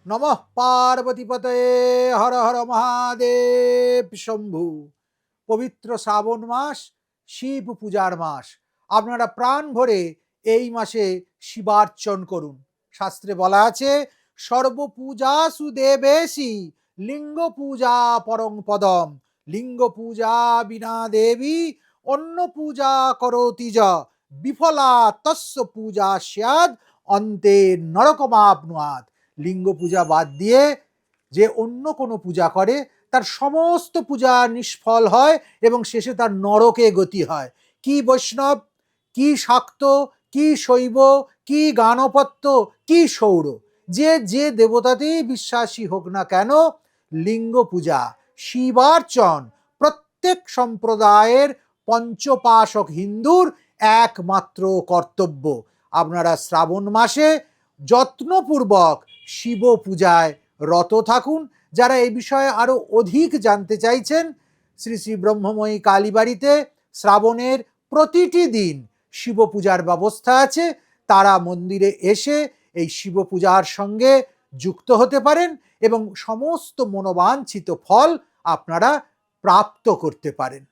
নমঃ পার্বতীপতয়ে হর হর মহাদেব শম্ভু। পবিত্র শ্রাবণ মাস শিব পূজার মাস। আপনারা প্রাণ ভরে এই মাসে শিবার্চন করুন। শাস্ত্রে বলা আছে, সর্বপূজাসু দেবেশি লিঙ্গ পূজা পরং পদম, লিঙ্গ পূজা বিনা দেবী অন্য পূজা করোতি য বিফলা তস্য পূজা স্যাদ অন্তে নরকমাপ্নুয়াৎ। লিঙ্গ পূজা বাদ দিয়ে যে অন্য কোনো পূজা করে তার সমস্ত পূজা নিষ্ফল হয় এবং শেষে তার নরকে গতি হয়। কি বৈষ্ণব, কি শাক্ত, কি শৈব, কি গানপত্য, কি সৌর, যে দেবতাতেই বিশ্বাসী হোক না কেন, লিঙ্গ পূজা, শিবার্চন প্রত্যেক সম্প্রদায়ের পঞ্চপাশক হিন্দুর একমাত্র কর্তব্য। আপনারা শ্রাবণ মাসে যত্নপূর্বক শিব পূজায় রত থাকুন। যারা এই বিষয়ে আরো অধিক জানতে চাইছেন, শ্রী শ্রী ব্রহ্মময়ী কালীবাড়িতে শ্রাবণের প্রতিটি দিন শিব পূজার ব্যবস্থা আছে। তারা মন্দিরে এসে এই শিব পূজার সঙ্গে যুক্ত হতে পারেন এবং সমস্ত মনোবাঞ্ছিত ফল আপনারা প্রাপ্ত করতে পারেন।